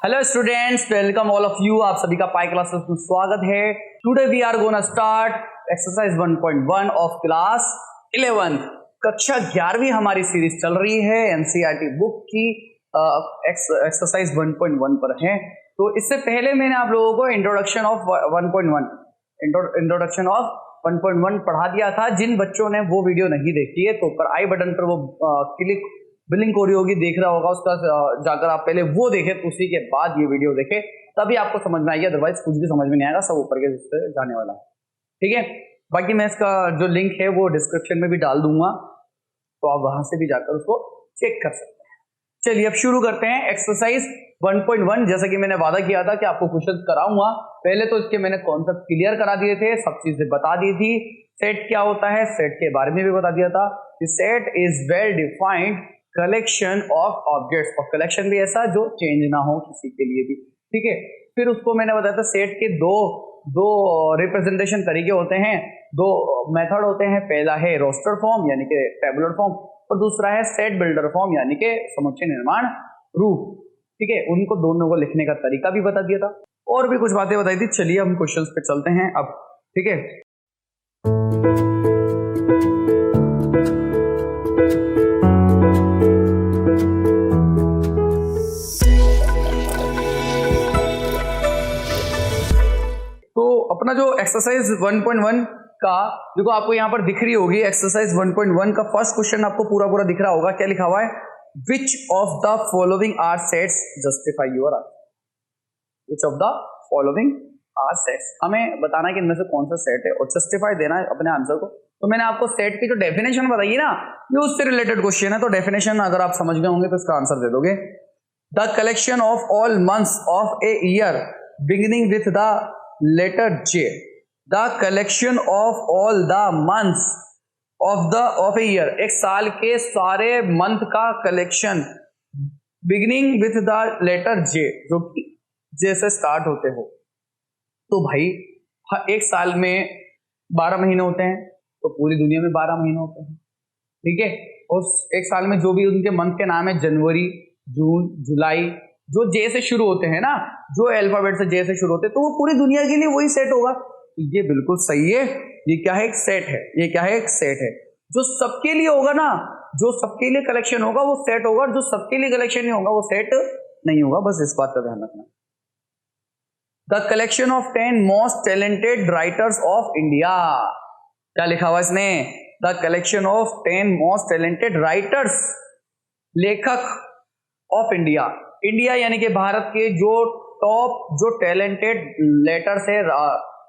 Hello students, welcome all of you. आप सभी का पाई क्लासेस में स्वागत है। Today we are gonna start exercise 1.1 of class 11th। कक्षा 11वीं हमारी सीरीज चल रही है, एनसीईआरटी बुक की एक्सरसाइज 1.1 पर है। तो इससे पहले मैंने आप लोगों को इंट्रोडक्शन ऑफ 1.1 पढ़ा दिया था। जिन बच्चों ने वो वीडियो नहीं देखी है तो ऊपर आई बटन पर वो क्लिक बिलिंग हो रही होगी, देख रहा होगा, उसका जाकर आप पहले वो देखें, तो उसी के बाद ये वीडियो देखें, तभी आपको समझ में आएगी। अदरवाइज कुछ भी समझ में नहीं आएगा, सब ऊपर के से जाने वाला है। ठीक है, बाकी मैं इसका जो लिंक है वो डिस्क्रिप्शन में भी डाल दूंगा, तो आप वहां से भी जाकर उसको चेक कर सकते हैं। चलिए अब शुरू करते हैं एक्सरसाइज 1.1। जैसा कि मैंने वादा किया था कि आपको क्वेश्चन कराऊंगा, पहले तो इसके मैंने कॉन्सेप्ट क्लियर करा दिए थे, सब चीजें बता दी थी। सेट क्या होता है, सेट के बारे में भी बता दिया था। Set is well defined collection of objects, और कलेक्शन भी ऐसा जो चेंज ना हो किसी के लिए भी। ठीक है, फिर उसको मैंने बताया था सेट के दो रिप्रेजेंटेशन तरीके होते हैं, दो मेथड होते हैं। पहला है रोस्टर फॉर्म यानी कि टेबुलर फॉर्म, और दूसरा है सेट बिल्डर फॉर्म यानी कि समुच्चय निर्माण रूप। ठीक है, उनको दोनों को लिखने का तरीका भी बता दिया था, और भी कुछ बातें बताई थी। चलिए हम क्वेश्चंस पे चलते हैं अब। ठीक है, अपना जो एक्सरसाइज 1.1 का देखो, आपको यहाँ पर दिख रही होगी एक्सरसाइज 1.1 का फर्स्ट क्वेश्चन आपको पूरा दिख रहा होगा। क्या लिखा हुआ है? Which of the following are sets justify your answer. Which of the following are sets, हमें बताना है कि इनमें से कौन सा सेट है और जस्टिफाई देना है अपने आंसर को। तो मैंने आपको सेट की जो डेफिनेशन बताई है ना, ये उससे रिलेटेड क्वेश्चन है, तो डेफिनेशन अगर आप समझ गए होंगे तो इसका आंसर दे दोगे। The collection of all months of a year beginning with the letter J, the collection of all the months of a year, एक साल के सारे मंथ का collection beginning with the letter J, जो कि J से start होते हो। तो भाई एक साल में 12 महीने होते हैं, तो पूरी दुनिया में 12 महीने होते हैं। ठीक है, और एक साल में जो भी उनके मंथ के नाम है, जनवरी, जून, जुलाई, जो जे से शुरू होते हैं ना, जो अल्फाबेट से जे से शुरू होते हैं, तो वो पूरी दुनिया के लिए वही सेट होगा। तो ये बिल्कुल सही है। ये क्या है? एक सेट है। ये क्या है? एक सेट है। जो सबके लिए होगा ना, जो सबके लिए कलेक्शन होगा वो सेट होगा, और जो सबके लिए कलेक्शन नहीं होगा वो सेट नहीं होगा। बस इस बात का ध्यान रखना। The collection of 10 most talented writers of India. क्या लिखा हुआ इसने? The collection of 10 most talented writers, लेखक ऑफ इंडिया। इंडिया यानी कि भारत के जो टॉप, जो टैलेंटेड लेटर्स है,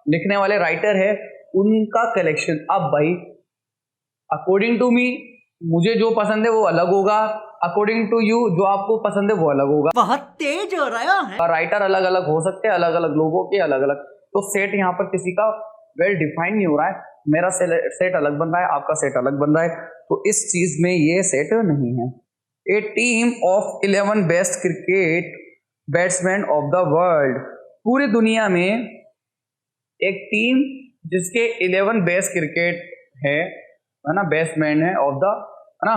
लिखने वाले राइटर है, उनका कलेक्शन। अब भाई अकॉर्डिंग टू मी, मुझे जो पसंद है वो अलग होगा, अकॉर्डिंग टू यू जो आपको पसंद है वो अलग होगा। बहुत तेज हो रहा है। राइटर अलग अलग हो सकते हैं, अलग अलग लोगों के अलग अलग। तो सेट यहाँ पर किसी का वेल डिफाइंड नहीं हो रहा है। मेरा सेट अलग बन रहा है, आपका सेट अलग बन रहा है, तो इस चीज में ये सेट नहीं है। A team of 11 best cricket batsman of the world, पूरी दुनिया में एक टीम जिसके 11 बेस्ट क्रिकेट है ना, बैट्समैन है ऑफ द, है ना,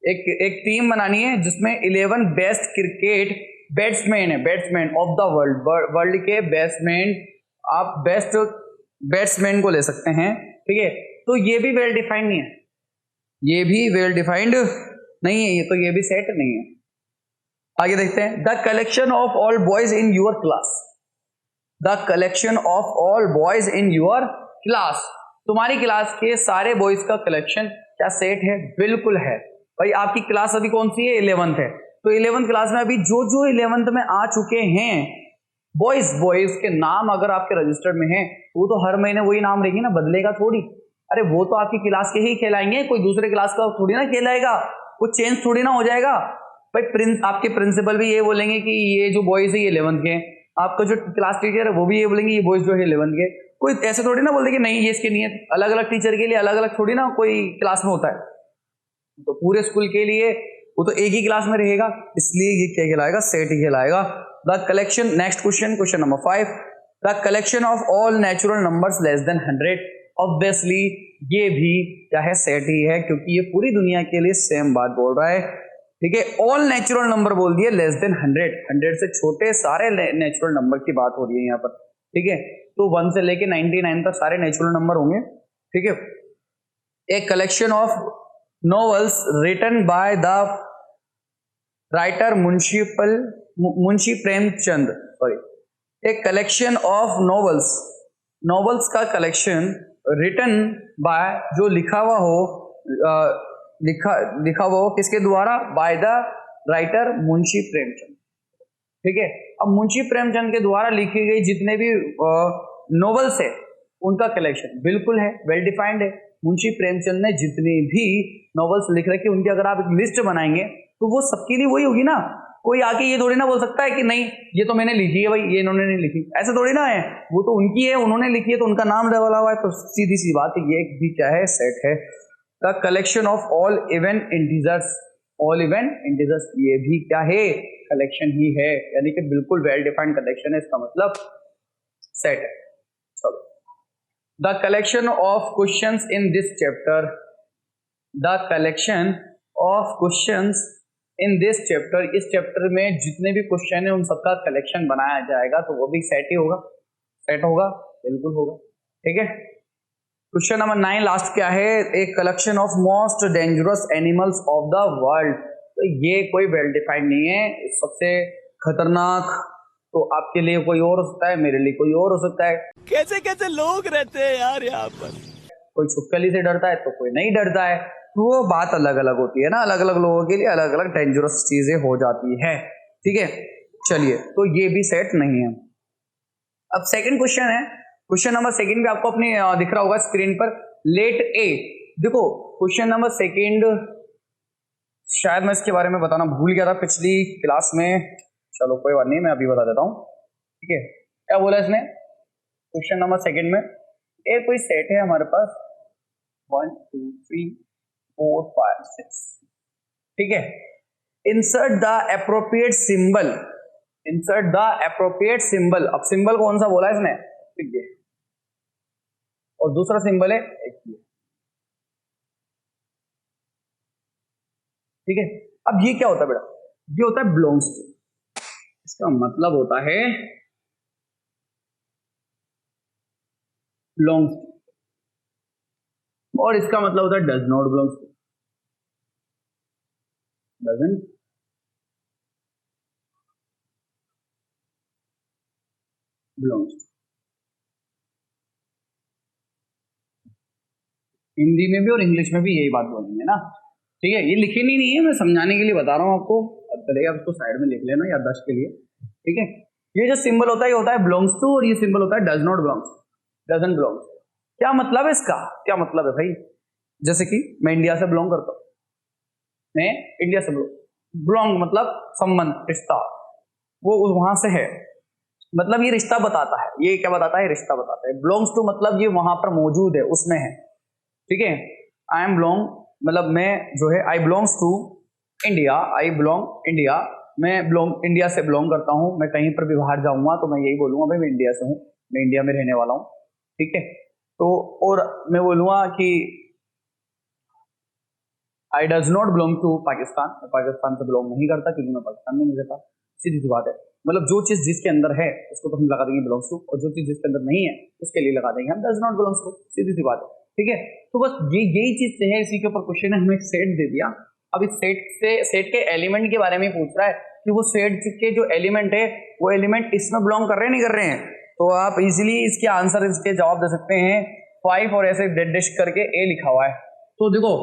एक टीम बनानी है जिसमें 11 बेस्ट क्रिकेट बैट्समैन है, batsman of the world, world के बैट्समैन। आप बेस्ट बैट्समैन को ले सकते हैं। ठीक है, तो ये भी वेल डिफाइंड नहीं है, ये भी वेल डिफाइंड नहीं है, ये तो ये भी सेट नहीं है। आगे देखते हैं। The collection of all boys in your class. The collection of all boys in your class, तुम्हारी क्लास के सारे बॉयज का कलेक्शन क्या सेट है? बिल्कुल है भाई। आपकी क्लास अभी कौन सी है? 11th है। तो 11th क्लास में अभी जो 11th में आ चुके हैं बॉयज के नाम अगर आपके रजिस्टर्ड में है, वो तो हर महीने वही नाम रहेगी ना, बदलेगा थोड़ी। अरे वो तो आपकी क्लास के ही कहलाएंगे, कोई दूसरे क्लास का थोड़ी ना कहलाएगा, वो चेंज थोड़ी ना हो जाएगा भाई। आपके प्रिंसिपल भी ये बोलेंगे कि ये जो बॉयज है ये 11th के, आपका जो क्लास टीचर है वो भी ये बोलेंगे ये बॉयज जो है 11th के। कोई ऐसे थोड़ी ना बोलते कि नहीं ये इसके नहीं है। अलग अलग टीचर के लिए अलग अलग थोड़ी ना कोई क्लास में होता है, तो पूरे स्कूल के लिए वो तो एक ही क्लास में रहेगा, इसलिए ये क्या कहलाएगा? सेट ही कहलाएगा। The collection, next question, question number 5, the collection of all natural numbers less than 100। Obviously ये भी क्या है? सेट ही है, क्योंकि ये पूरी दुनिया के लिए सेम बात बोल रहा है। ठीक है। ऑल नेचुरल नंबर बोल दिए लेस देन 100, 100 से छोटे सारे नेचुरल नंबर की बात हो रही है यहाँ पर। ठीक है, तो 1 से लेके 99 तक सारे नेचुरल नंबर होंगे। ठीक है, एक collection of novels written by the writer Munshi Premchand, sorry, एक कलेक्शन ऑफ नॉवेल्स, नॉवेल्स का कलेक्शन रिटन बाय, जो लिखा हुआ हो, लिखा हुआ हो किसके द्वारा, by the writer Munshi Premchand. ठीक है, अब मुंशी प्रेमचंद के द्वारा लिखी गई जितने भी नॉवेल्स है उनका कलेक्शन बिल्कुल है, वेल डिफाइंड है। मुंशी प्रेमचंद ने जितनी भी नॉवेल्स लिख रखी उनकी अगर आप एक लिस्ट बनाएंगे तो वो सबके लिए वही होगी ना। कोई आके ये थोड़ी ना बोल सकता है कि नहीं ये तो मैंने लिखी है भाई, ये इन्होंने नहीं लिखी, ऐसा थोड़ी ना है। वो तो उनकी है, उन्होंने लिखी है तो उनका नाम डबल हुआ है, तो सीधी सी बात है ये भी क्या है, सेट है। The collection of all even integers, all even integers ये भी क्या है, कलेक्शन ही है, यानी कि बिल्कुल वेल डिफाइंड कलेक्शन है, इसका मतलब सेट है। चलो, the collection of questions in this chapter, the collection of questions in this chapter, इस चैप्टर में जितने भी क्वेश्चन है उन सबका कलेक्शन बनाया जाएगा, तो वो भी सेट ही होगा, सेट होगा, बिल्कुल होगा। ठीक है, क्वेश्चन नंबर 9 लास्ट क्या है, एक collection of most dangerous animals of the world. तो ये कोई वेल डिफाइंड नहीं है, सबसे खतरनाक तो आपके लिए कोई और हो सकता है, मेरे लिए कोई और हो सकता है। कैसे कैसे लोग रहते हैं यार यहाँ पर। कोई छुपकली से डरता है तो कोई नहीं डरता है, तो वो बात अलग अलग होती है ना, अलग अलग लोगों के लिए अलग अलग डेंजरस चीजें हो जाती है। ठीक है, चलिए, तो ये भी सेट नहीं है। अब सेकंड क्वेश्चन है, क्वेश्चन नंबर सेकंड भी आपको अपनी दिख रहा होगा स्क्रीन पर, लेट ए। देखो क्वेश्चन नंबर सेकंड शायद मैं इसके बारे में बताना भूल गया था पिछली क्लास में, चलो कोई बात नहीं, मैं अभी बता देता हूँ। ठीक है, क्या बोला इसने क्वेश्चन नंबर सेकंड में, एक कोई सेट है हमारे पास 1 2 3 4 5 6, ठीक है, insert the appropriate symbol, insert the appropriate symbol. अब सिंबल कौन सा बोला इसने, ठीक है, और दूसरा सिंबल है एक, ठीक है। अब ये क्या होता है बेटा, ये होता है बिलोंग्स टू, इसका मतलब होता है बिलोंग्स टू, और इसका मतलब होता है does not belongs to, doesn't belongs to. Hindi में भी और इंग्लिश में भी यही बात बोलेंगे ना, ठीक है। ये लिखी नहीं है, मैं समझाने के लिए बता रहा हूँ आपको, अब चलेगा उसको साइड में लिख लेना याददाश्त के लिए। ठीक है, ये जो सिंबल होता है ये होता है बिलोंग्स टू, और ये सिंबल होता है does not belongs, doesn't belongs. क्या मतलब है इसका, क्या मतलब है भाई, जैसे कि मैं इंडिया से बिलोंग करता हूँ, मैं इंडिया से बिलोंग मतलब संबंध, रिश्ता, वो वहां से है, मतलब ये रिश्ता बताता है, ये क्या बताता है, रिश्ता बताता है। बिलोंग्स टू मतलब ये वहां पर मौजूद है, उसमें है। ठीक है, आई एम बिलोंग मतलब मैं जो है, I belongs to India, I belong India, मैं बिलोंग इंडिया से बिलोंग करता हूँ। मैं कहीं पर भी बाहर जाऊंगा तो मैं यही बोलूंगा भाई मैं इंडिया से हूँ, मैं इंडिया में रहने वाला हूँ। ठीक है, तो और मैं बोलूंगा कि I does not belong to Pakistan, मैं पाकिस्तान से बिलोंग नहीं करता क्योंकि मैं पाकिस्तान में नहीं रहता। सीधी सी बात है, मतलब जो चीज जिसके अंदर है उसको तो हम लगा देंगे बिलोंग्स टू, और जो चीज जिसके अंदर नहीं है उसके लिए लगा देंगे हम डज नॉट बिलोंग्स टू, सीधी सी बात है। ठीक है, तो बस यही चीज है, इसी के ऊपर क्वेश्चन है, हमें एक सेट दे दिया। अब इस सेट से, सेट के एलिमेंट के बारे में पूछ रहा है कि वो सेट के जो एलिमेंट है वो एलिमेंट इसमें बिलोंग कर रहे हैं नहीं कर रहे हैं, तो आप इजीली इसके आंसर, इसके जवाब दे सकते हैं 5 और ऐसे डेड डैश करके ए लिखा हुआ है। तो देखो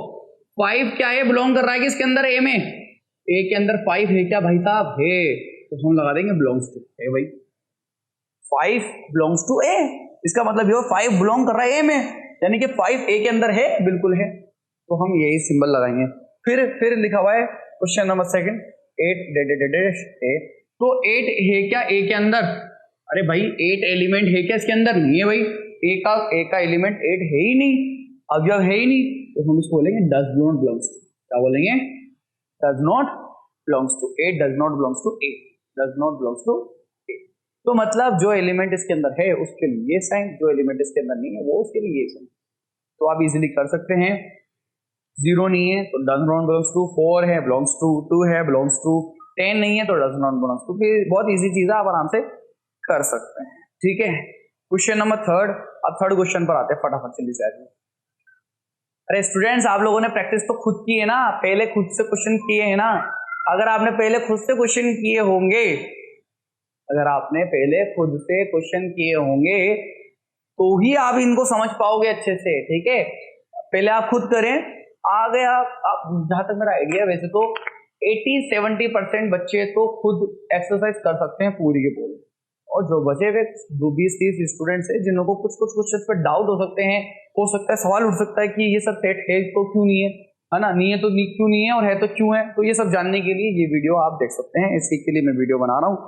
5 क्या है, बिलोंग कर रहा है किसके अंदर, ए में, ए के अंदर 5 है क्या भाई साहब, है, तो हम लगा देंगे बिलोंग्स टू ए भाई, 5 बिलोंग्स टू ए, इसका मतलब ये 5 बिलोंग कर रहा है ए में, यानी कि 5 ए के अंदर है, बिल्कुल है, तो हम यही सिंबल लगाएंगे। फिर लिखा हुआ है क्वेश्चन नंबर सेकंड 8 ए, तो 8 है क्या ए के अंदर, अरे भाई 8 एलिमेंट है क्या इसके अंदर, नहीं है भाई, ए का एलिमेंट 8 है ही नहीं, अब जब है ही नहीं तो हम इसको बोलेंगे डज नॉट बिलोंग्स टू, क्या बोलेंगे, does not belongs to, 8 does not belongs to a, does not belongs to a. तो मतलब जो एलिमेंट इसके अंदर है उसके लिए ये साइन, जो एलिमेंट इसके अंदर नहीं है वो उसके लिए ये साइन, तो आप इजीली कर सकते हैं। 0 नहीं है तो डज नॉट बिलोंग्स टू, 4 है बिलोंग्स टू, 2 है बिलोंग्स टू, 10 नहीं है तो डज नॉट बिलोंग्स टू। बहुत इजी चीज है, आप आराम से कर सकते हैं। ठीक है, क्वेश्चन नंबर थर्ड। अब थर्ड क्वेश्चन पर आते हैं फटाफट से डिसाइड। अरे स्टूडेंट्स, आप लोगों ने प्रैक्टिस तो खुद की है ना, पहले खुद से क्वेश्चन किए हैं ना। अगर आपने पहले खुद से क्वेश्चन किए होंगे, अगर आपने पहले खुद से क्वेश्चन किए होंगे तो ही आप इनको समझ पाओगे अच्छे से। ठीक है, पहले आप खुद करें। आ गया आप, जहां तक मेरा आइडिया, वैसे तो 80-70% बच्चे तो खुद एक्सरसाइज कर सकते हैं पूरी के पूरी, और जो बचे हुए 20-30 स्टूडेंट्स हैं जिन लोगों को कुछ कुछ क्वेश्चन पे डाउट हो सकते हैं, हो सकता है सवाल उठ सकता है कि ये सब सेट है तो क्यों नहीं है ना, नहीं है तो क्यों नहीं है, और है तो क्यों है। तो ये सब जानने के लिए ये वीडियो आप देख सकते हैं, इसी के लिए मैं वीडियो बना रहा हूँ।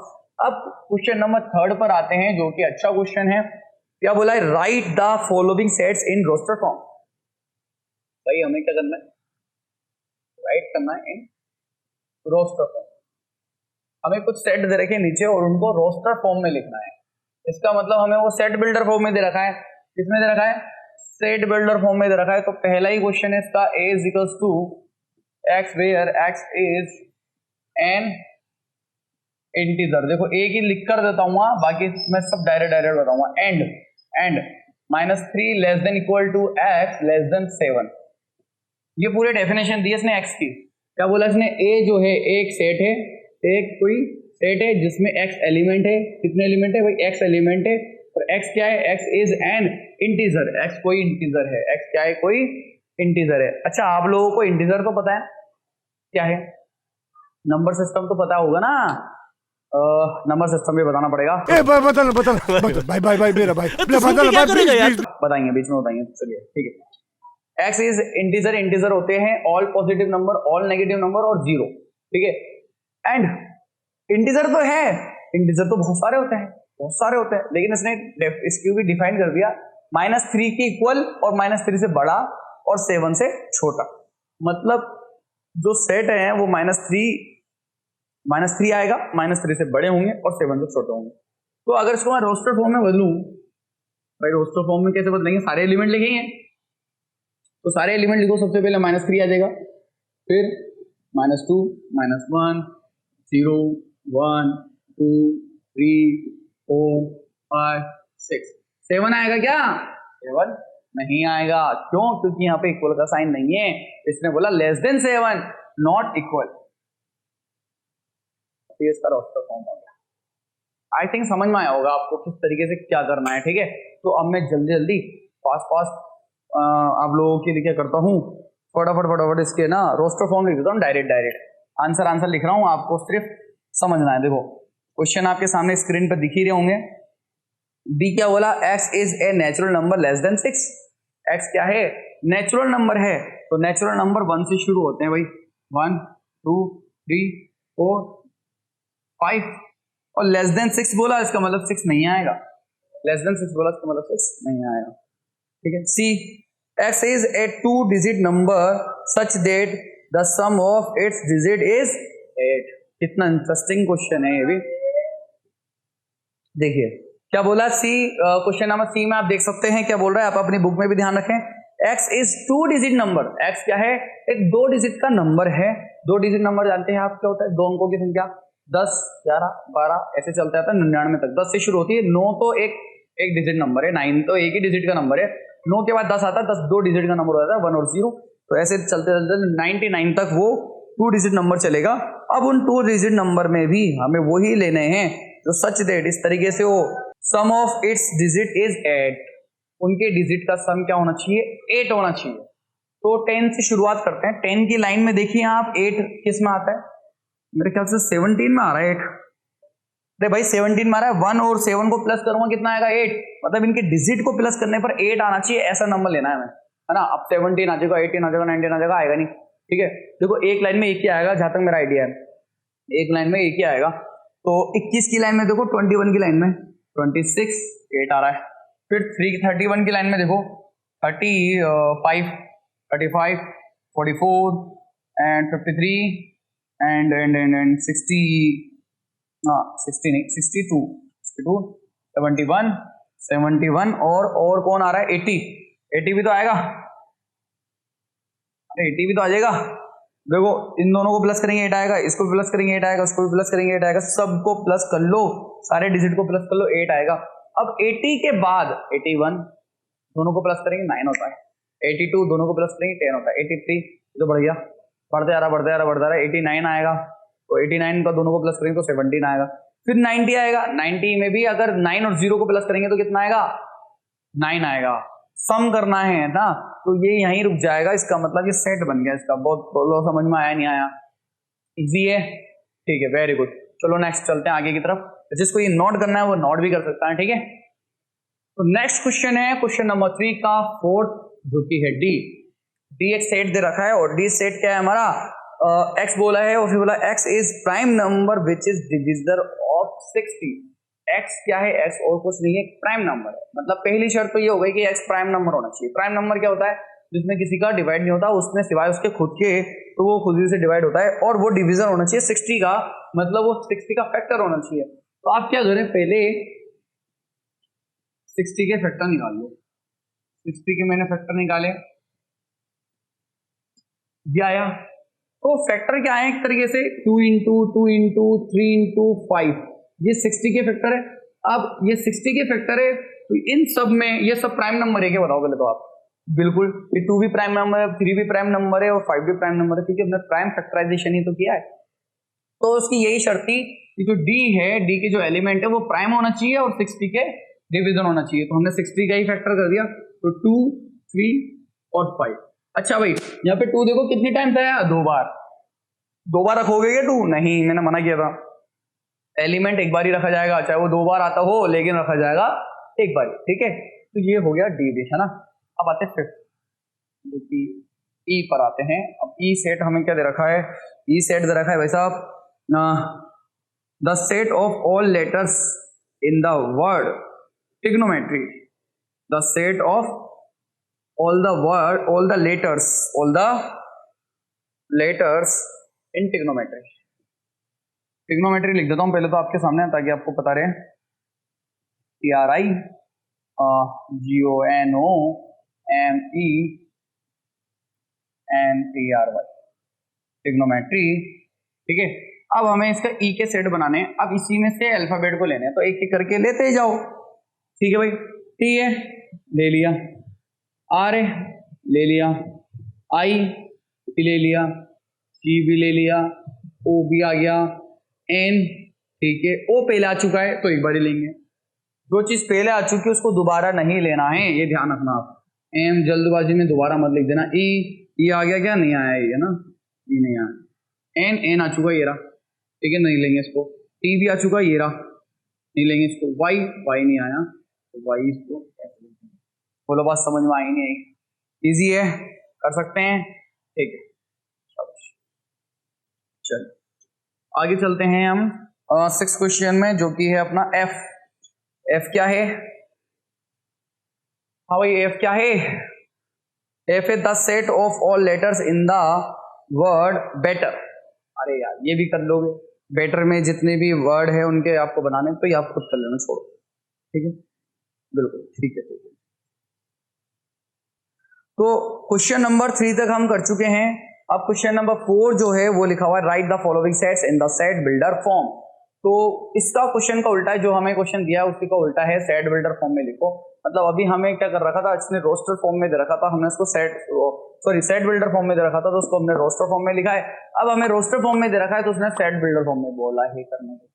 अब क्वेश्चन नंबर थर्ड पर आते हैं, जो कि अच्छा क्वेश्चन है। क्या बोला है, write the following sets in roster form. भाई हमें क्या करना है, राइट करना है इन रोस्टर फॉर्म। हमें कुछ सेट दे रखे नीचे और उनको रोस्टर फॉर्म में लिखना है। इसका मतलब हमें वो सेट बिल्डर फॉर्म में दे रखा है। किसमें दे रखा है, सेट बिल्डर फॉर्म में दे रखा है। तो पहला ही क्वेश्चन है इसका, a is equals to x where x is an integer. देखो a की लिख कर देता हूँ, बाकी मैं सब डायरेक्ट बताऊंगा। And -3 less than equal to x less than 7। ये पूरे डेफिनेशन दी इसने x की। क्या बोला इसने, a जो है एक सेट है, एक कोई सेट है जिसमें x एलिमेंट है। कितने एलिमेंट है भाई, x एलिमेंट है। और x क्या है, x is an integer. x कोई इंटीजर है, x क्या है, कोई इंटीजर है। अच्छा, आप लोगों को इंटीजर तो पता है क्या है, नंबर सिस्टम तो पता होगा ना, नंबर सिस्टम भी बताना पड़ेगा। भाई मेरा भाई बताएंगे, बीच में बताएंगे। चलिए ठीक है, x इज इंटीजर। इंटीजर होते हैं all positive number, all negative number और 0। ठीक है, एंड इंटीजर तो है, इंटीजर तो बहुत सारे होते हैं, लेकिन इसने इसको भी डिफाइन कर दिया -3 के इक्वल और -3 से बड़ा और 7 से छोटा। मतलब जो सेट है वो -3 आएगा, -3 से बड़े होंगे और 7 से छोटे होंगे। तो अगर इसको मैं रोस्टर फॉर्म में बदलूं, भाई रोस्टर फॉर्म में कैसे बदलेंगे, सारे एलिमेंट लिखेंगे। तो सारे एलिमेंट लिखो, सबसे पहले -3 आ जाएगा, फिर -2, -1, 0, 1, 2, 3, 4, 5, 6, 7 आएगा क्या, 7 नहीं आएगा। क्यों, क्योंकि यहाँ पे इक्वल का साइन नहीं है। इसने बोला लेस देन 7, नॉट इक्वल। इसका रोस्टर फॉर्म हो गया। आई थिंक समझ में आया होगा आपको किस तरीके से क्या करना है। ठीक है, तो अब मैं जल्दी फास्ट आप लोगों के लिए क्या करता हूँ, फटाफट इसके ना रोस्टर फॉर्म लिख देता हूँ, डायरेक्ट आंसर लिख रहा हूँ, आपको सिर्फ समझना है। देखो क्वेश्चन आपके सामने स्क्रीन पर दिख ही रहे होंगे। बी क्या बोला, x is a natural number less than 6। x क्या है, नेचुरल नंबर है। तो नेचुरल नंबर 1 से शुरू होते हैं भाई, 1, 2, 3, 4, 5, और लेस देन 6 बोला, इसका मतलब 6 नहीं आएगा। लेस देन 6 बोला, इसका मतलब 6 नहीं आएगा। ठीक है, C x is a 2 digit number such that the sum of its digit is 8। कितना इंटरेस्टिंग क्वेश्चन है ये भी। देखिए क्या बोला, सी क्वेश्चन नंबर सी में आप देख सकते हैं क्या बोल रहा है, आप अपनी बुक में भी ध्यान रखें। x is 2 digit number. x क्या है, एक 2 डिजिट का नंबर है। 2 डिजिट नंबर जानते हैं आप क्या होता है, 2 अंकों की संख्या, 10, 11, 12 ऐसे चलता है 99 तक। 10 से शुरू होती है, 9 तो एक डिजिट नंबर है, 9 तो एक ही डिजिट का नंबर है, 9 के बाद 10 आता है, 10 2 डिजिट का नंबर हो जाता है, 1 और 0। तो ऐसे चलते चलते 99 तक वो 2 डिजिट नंबर चलेगा। अब उन 2 डिजिट नंबर में भी हमें वही लेने हैं जो सच दैट इस तरीके से हो, सम ऑफ इट्स डिजिट इज 8। उनके डिजिट का सम क्या होना चाहिए, 8 होना चाहिए। तो 10 से शुरुआत करते हैं। 10 की लाइन में देखिए आप, 8 किस में आता है, मेरे ख्याल से 17 में आ रहा है 8। अरे भाई 17 में आ रहा है, 1 और 7 को प्लस करूंगा कितना आएगा, 8। मतलब इनके डिजिट को प्लस करने पर 8 आना चाहिए, ऐसा नंबर लेना है हमें, है ना। अब 17 आ जाएगा, 18 आ जाएगा, 19 आ जाएगा, आएगा नहीं। ठीक है, देखो एक लाइन में एक ही आएगा, जहां तक मेरा आइडिया है, एक लाइन में एक ही आएगा। तो 21 की लाइन में देखो, 21 की लाइन में 26, 8 आ रहा है। फिर 31 की लाइन में देखो, 35, 44 एंड 53 एंड 60, 60 नहीं, 62, 71 और कौन आ रहा है, 80 भी तो आएगा। 80 भी तो आ जाएगा। देखो इन दोनों को प्लस करेंगे 8 आएगा, इसको प्लस करेंगे 8 आएगा, उसको भी प्लस करेंगे 8 आएगा, सबको प्लस कर लो, सारे डिजिट को प्लस कर लो, 8 आएगा। अब 80 के बाद 81 दोनों को प्लस करेंगे 9 होता है, 82 दोनों को प्लस करेंगे 10 होता है, 83 तो बढ़ गया, बढ़ते आ रहा बढ़ते आ रहा बढ़ता रहा, 89 आएगा, तो 89 का दोनों को प्लस करेंगे तो 17 आएगा। फिर 90 आएगा, 90 में भी अगर 9 और 0 को प्लस करेंगे तो कितना आएगा, 9 आएगा। सम करना है ना, तो ये यहीं रुक जाएगा, इसका मतलब ये सेट बन गया इसका। बहुत बोलो समझ में आया नहीं आया, इजी है, ठीक है, वेरी गुड। चलो नेक्स्ट चलते हैं आगे की तरफ, जिसको ये नोट करना है वो नोट भी कर सकता है, ठीक है। तो नेक्स्ट क्वेश्चन है क्वेश्चन नंबर 3 का फोर्थ, जो कि है डी। डी एक सेट दे रखा है और डी सेट क्या है हमारा, एक्स बोला है और फिर बोला x is prime number which is divisor of 60। X क्या है, एक्स और कुछ नहीं है, प्राइम नंबर है। मतलब पहली शर्त तो ये हो गई कि एक्स प्राइम नंबर होना चाहिए। प्राइम नंबर क्या होता है, जिसमें किसी का डिवाइड नहीं होता, उसमें सिवाय उसके खुद के, तो वो खुद ही से डिवाइड होता है, और वो डिवीजन होना चाहिए 60 का, मतलब वो 60 का फैक्टर होना चाहिए। तो आप क्या करें, पहले 60 के फैक्टर निकाल लो। 60 के मैंने फैक्टर निकाले, ये आया। तो फैक्टर क्या है, एक तरीके से 2 इंटू 2 इंटू 3 इंटू 5, ये 60 के फैक्टर है। अब ये 60 के फैक्टर है, तो इन सब में ये सब प्राइम नंबर है क्या, बताओ पहले तो आप। बिल्कुल, ये 2 भी प्राइम नंबर है, 3 भी प्राइम नंबर है और 5 भी प्राइम नंबर है, क्योंकि हमने प्राइम फैक्टराइजेशन ही तो किया है। तो उसकी यही शर्त थी कि जो डी है, डी के जो एलिमेंट है वो प्राइम होना चाहिए और 60 के डिवीजन होना चाहिए। तो हमने 60 का ही फैक्टर कर दिया, तो 2, 3 और 5। अच्छा भाई, यहाँ पे 2 देखो कितनी टाइम्स आया, 2 बार। 2 बार रखोगे क्या 2? नहीं, मैंने मना किया था, एलिमेंट एक बार ही रखा जाएगा, चाहे वो 2 बार आता हो, लेकिन रखा जाएगा एक बार, ठीक है। तो ये हो गया डी भी, है ना। अब आते हैं फिफ्थ, जो कि ई पर आते हैं। अब ई सेट हमें क्या दे रखा है, ई सेट दे रखा है भाई साहब, the set of all letters in the word trigonometry, the set of all the letters in trigonometry। Trigonometry लिख देता हूं पहले तो आपके सामने, ताकि आपको पता रहे। TRIGONOMENTRY, ट्रिग्नोमेट्री, ठीक है। अब हमें इसका ई के सेट बनाने हैं। अब इसी में से अल्फाबेट को लेने हैं, तो एक एक करके लेते जाओ, ठीक है भाई। टी है, ले लिया, आर ले लिया, आई भी ले लिया, सी भी ले लिया, ओ भी आ गया, एन, ठीक है। ओ पहले आ चुका है तो एक बार ही लेंगे, जो चीज पहले आ चुकी है उसको दोबारा नहीं लेना है, ये ध्यान रखना आप। एम जल्दबाजी में दोबारा मत लिख देना। ई आ गया क्या, नहीं आया ये ना, ई नहीं आया। एन आ चुका ये रहा, ठीक है, नहीं लेंगे इसको। टी भी आ चुका ये रहा, नहीं लेंगे इसको। वाई नहीं आया, तो वाई इसको बोलो, बात समझ में आई नहीं आई, इजी है, कर सकते हैं, ठीक है। चलो आगे चलते हैं हम 6th क्वेश्चन में, जो कि है अपना एफ। एफ क्या है, हाँ भाई, एफ क्या है, एफ है the set of all letters in the word better. अरे यार ये भी कर लोगे, बेटर में जितने भी वर्ड है उनके आपको बनाने, तो ये आप खुद कर लेना, छोड़ो, ठीक है, बिल्कुल ठीक है, ठीक है। तो क्वेश्चन नंबर 3 तक हम कर चुके हैं। अब क्वेश्चन नंबर 4 जो है वो लिखा हुआ है, write the following sets in the set builder form. तो इसका क्वेश्चन का उल्टा है, जो हमें क्वेश्चन दिया है उसी का उल्टा है, सेट बिल्डर फॉर्म में लिखो। मतलब अभी हमें क्या कर रखा था, इसने रोस्टर फॉर्म में दे रखा था, हमने इसको सेट बिल्डर फॉर्म में दे रखा था, तो उसको हमने रोस्टर फॉर्म में लिखा है। अब हमें रोस्टर फॉर्म में दे रखा है, तो उसने सेट बिल्डर फॉर्म में बोला है करने को।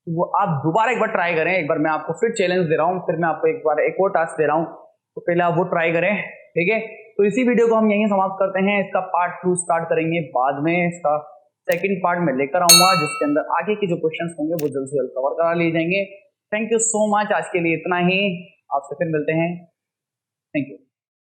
तो वो आप दोबारा एक बार ट्राई करें, एक बार मैं आपको फिर चैलेंज दे रहा हूँ, फिर मैं आपको एक बार एक और टास्क दे रहा हूँ, तो पहले आप वो ट्राई करें, ठीक है। तो इसी वीडियो को हम यहीं समाप्त करते हैं, इसका पार्ट 2 स्टार्ट करेंगे बाद में, इसका सेकंड पार्ट में लेकर आऊंगा, जिसके अंदर आगे के जो क्वेश्चंस होंगे वो जल्द से जल्द कवर करा लिए जाएंगे। थैंक यू सो मच, आज के लिए इतना ही, आपसे फिर मिलते हैं, थैंक यू।